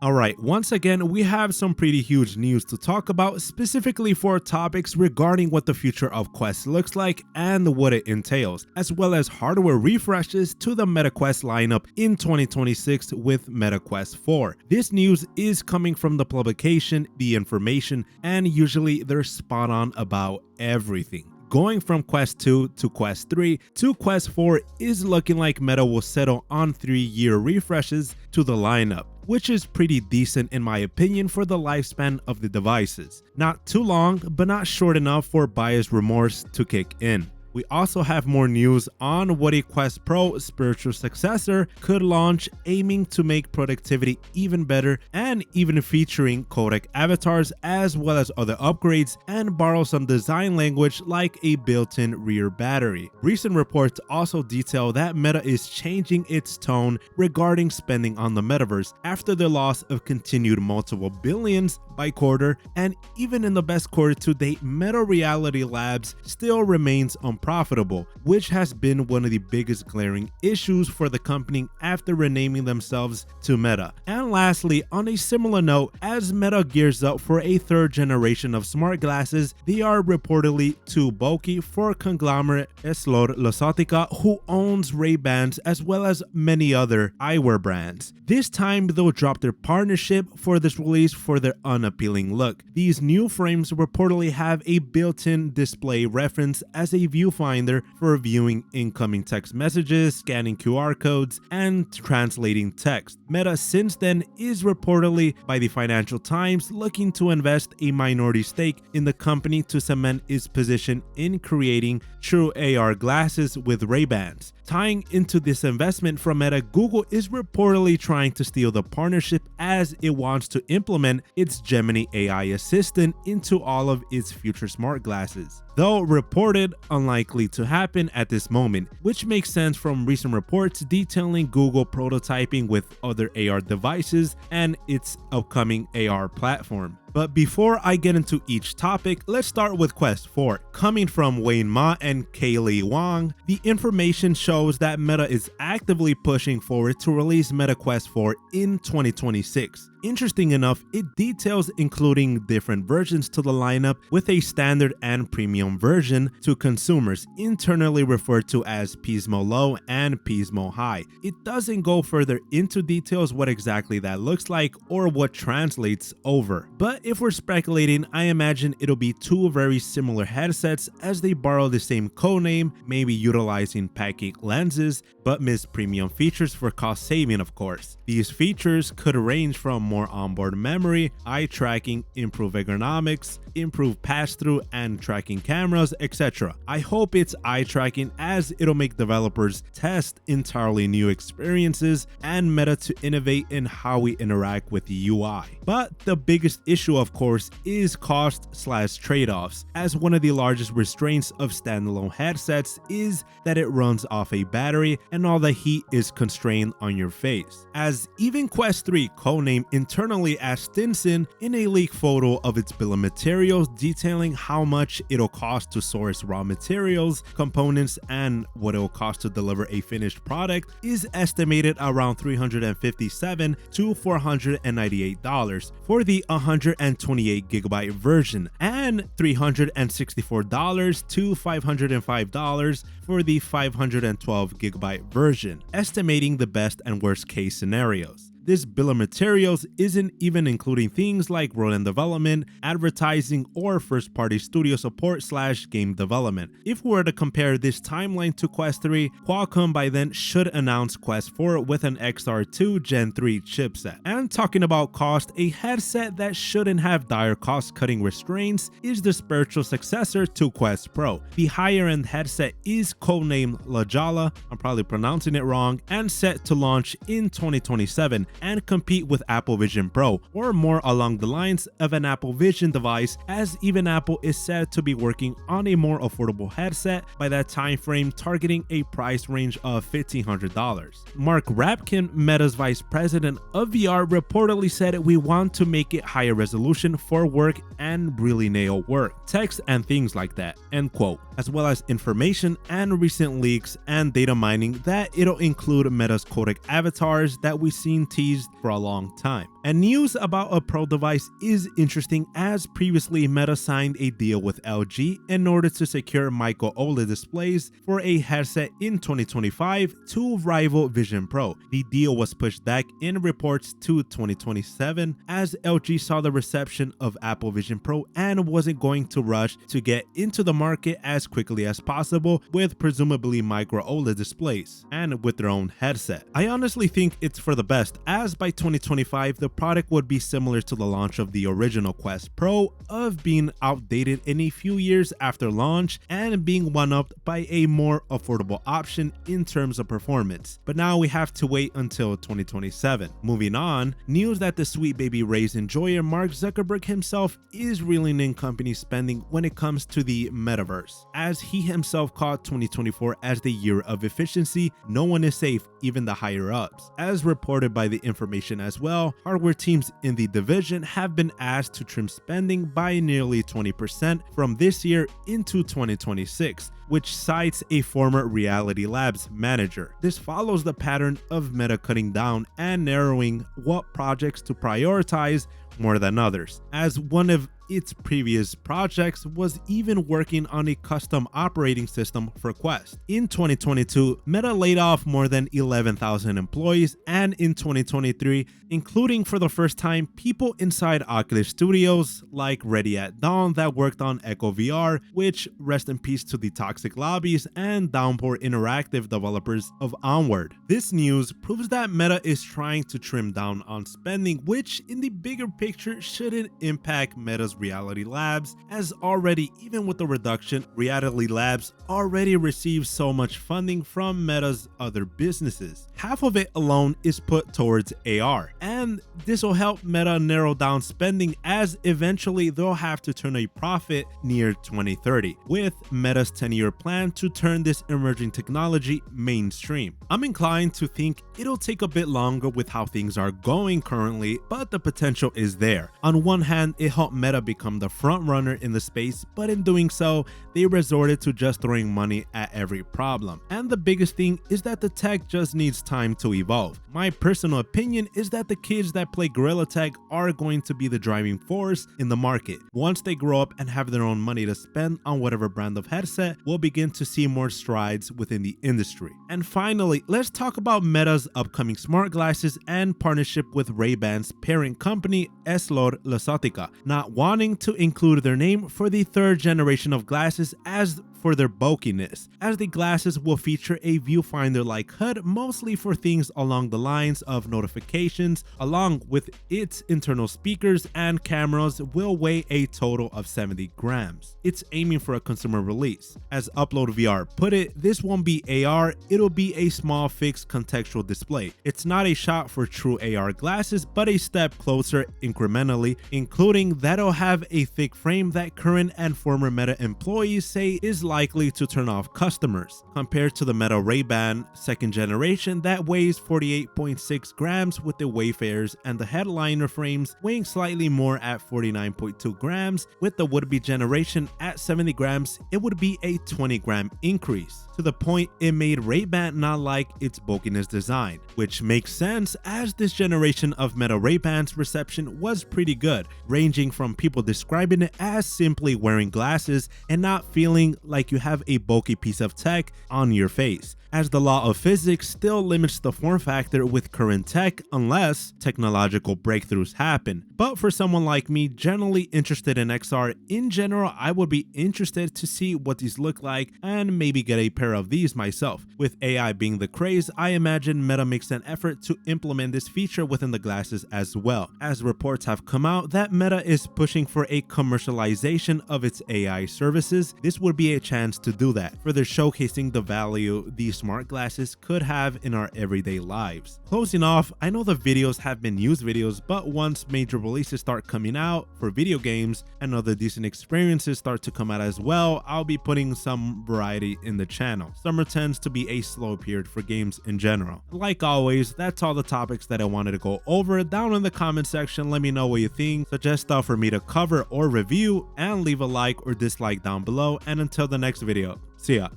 Alright, once again, we have some pretty huge news to talk about, specifically for topics regarding what the future of Quest looks like and what it entails, as well as hardware refreshes to the MetaQuest lineup in 2026 with MetaQuest 4. This news is coming from the publication, The Information, and usually they're spot on about everything. Going from Quest 2 to Quest 3 to Quest 4 is looking like Meta will settle on 3-year refreshes to the lineup, which is pretty decent in my opinion for the lifespan of the devices. Not too long, but not short enough for buyer's remorse to kick in. We also have more news on what a Quest Pro spiritual successor could launch, aiming to make productivity even better and even featuring codec avatars as well as other upgrades, and borrow some design language like a built-in rear battery. Recent reports also detail that Meta is changing its tone regarding spending on the metaverse after the loss of continued multiple billions by quarter, and even in the best quarter to date, Meta Reality Labs still remains unprofitable, which has been one of the biggest glaring issues for the company after renaming themselves to Meta. And lastly, on a similar note, as Meta gears up for a third generation of smart glasses, they are reportedly too bulky for conglomerate EssilorLuxottica, who owns Ray-Bans as well as many other eyewear brands. This time they'll drop their partnership for this release for their unappealing look. These new frames reportedly have a built-in display reference as a viewfinder for viewing incoming text messages, scanning QR codes, and translating text. Meta since then is reportedly, by the Financial Times, looking to invest a minority stake in the company to cement its position in creating true AR glasses with Ray-Bans. Tying into this investment from Meta, Google is reportedly trying to steal the partnership as it wants to implement its Gemini AI assistant into all of its future smart glasses. Though reported unlikely to happen at this moment, which makes sense from recent reports detailing Google prototyping with other AR devices and its upcoming AR platform. But before I get into each topic, let's start with Quest 4. Coming from Wayne Ma and Kaylee Wang, the information shows that Meta is actively pushing forward to release MetaQuest 4 in 2026. Interesting enough, it details including different versions to the lineup, with a standard and premium version to consumers, internally referred to as Pismo Low and Pismo High. It doesn't go further into details what exactly that looks like or what translates over. But if we're speculating, I imagine it'll be two very similar headsets as they borrow the same codename, maybe utilizing pancake lenses, but miss premium features for cost saving of course. These features could range from more onboard memory, eye tracking, improved ergonomics, improved pass-through and tracking cameras, etc. I hope it's eye tracking, as it'll make developers test entirely new experiences and Meta to innovate in how we interact with the UI. But the biggest issue of course is cost/trade-offs, as one of the largest restraints of standalone headsets is that it runs off a battery and all the heat is constrained on your face. As even Quest 3, codenamed internally as Stinson, in a leaked photo of its bill of materials detailing how much it'll cost to source raw materials, components, and what it'll cost to deliver a finished product, is estimated around $357 to $498 for the 128GB version, and $364 to $505 for the 512GB version, estimating the best and worst case scenarios. This bill of materials isn't even including things like road-end development, advertising, or first-party studio support/game development. If we were to compare this timeline to Quest 3, Qualcomm by then should announce Quest 4 with an XR2 Gen 3 chipset. And talking about cost, a headset that shouldn't have dire cost-cutting restraints is the spiritual successor to Quest Pro. The higher-end headset is codenamed Lajala, I'm probably pronouncing it wrong, and set to launch in 2027. And compete with Apple Vision Pro, or more along the lines of an Apple Vision device, as even Apple is said to be working on a more affordable headset by that time frame, targeting a price range of $1,500. Mark Rapkin, Meta's vice president of VR, reportedly said, "We want to make it higher resolution for work and really nail work, text and things like that," end quote, as well as information and recent leaks and data mining that it'll include Meta's codec avatars that we've seen teased for a long time. And news about a Pro device is interesting, as previously Meta signed a deal with LG in order to secure micro OLED displays for a headset in 2025 to rival Vision Pro. The deal was pushed back in reports to 2027 as LG saw the reception of Apple Vision Pro and wasn't going to rush to get into the market as quickly as possible with presumably micro OLED displays and with their own headset. I honestly think it's for the best, as by 2025 the product would be similar to the launch of the original Quest Pro, of being outdated in a few years after launch and being one-upped by a more affordable option in terms of performance. But now we have to wait until 2027. Moving on, news that the sweet baby Ray's enjoyer Mark Zuckerberg himself is reeling in company spending when it comes to the Metaverse. As he himself called 2024 as the year of efficiency, no one is safe, even the higher ups. As reported by the information as well, hardware teams in the division have been asked to trim spending by nearly 20% from this year into 2026, which cites a former Reality Labs manager. This follows the pattern of Meta cutting down and narrowing what projects to prioritize more than others, as one of its previous projects was even working on a custom operating system for Quest. In 2022, Meta laid off more than 11,000 employees, and in 2023, including for the first time people inside Oculus Studios like Ready at Dawn that worked on Echo VR, which rest in peace to the toxic lobbies, and Downpour Interactive developers of Onward. This news proves that Meta is trying to trim down on spending, which in the bigger picture shouldn't impact Meta's Reality Labs, as already, even with the reduction, Reality Labs already receives so much funding from Meta's other businesses. Half of it alone is put towards AR, and this will help Meta narrow down spending, as eventually they'll have to turn a profit near 2030, with Meta's 10-year plan to turn this emerging technology mainstream. I'm inclined to think it'll take a bit longer with how things are going currently, but the potential is there. On one hand, it helped Meta become the front runner in the space, but in doing so, they resorted to just throwing money at every problem. And the biggest thing is that the tech just needs time to evolve. My personal opinion is that the kids that play Gorilla Tag are going to be the driving force in the market. Once they grow up and have their own money to spend on whatever brand of headset, we'll begin to see more strides within the industry. And finally, let's talk about Meta's upcoming smart glasses and partnership with Ray-Ban's parent company EssilorLuxottica, not wanting to include their name for the third generation of glasses as for their bulkiness, as the glasses will feature a viewfinder-like HUD mostly for things along the lines of notifications, along with its internal speakers and cameras will weigh a total of 70 grams. It's aiming for a consumer release. As Upload VR put it, this won't be AR, it'll be a small fixed contextual display. It's not a shot for true AR glasses, but a step closer incrementally, including that'll have a thick frame that current and former Meta employees say is likely to turn off customers, compared to the Meta Ray-Ban second generation that weighs 48.6 grams with the Wayfarers and the headliner frames weighing slightly more at 49.2 grams. With the would-be generation at 70 grams, it would be a 20-gram increase, to the point it made Ray-Ban not like its bulkiness design, which makes sense as this generation of Meta Ray-Ban's reception was pretty good, ranging from people describing it as simply wearing glasses and not feeling like you have a bulky piece of tech on your face, as the law of physics still limits the form factor with current tech unless technological breakthroughs happen. But for someone like me generally interested in XR in general, I would be interested to see what these look like and maybe get a pair of these myself. With AI being the craze, I imagine Meta makes an effort to implement this feature within the glasses as well, as reports have come out that Meta is pushing for a commercialization of its AI services. This would be a chance to do that, further showcasing the value these smart glasses could have in our everyday lives. Closing off, I know the videos have been news videos, but once major releases start coming out for video games and other decent experiences start to come out as well, I'll be putting some variety in the channel. Summer tends to be a slow period for games in general. Like always, that's all the topics that I wanted to go over. Down in the comment section, let me know what you think, suggest stuff for me to cover or review, and leave a like or dislike down below. And until the next video, see ya.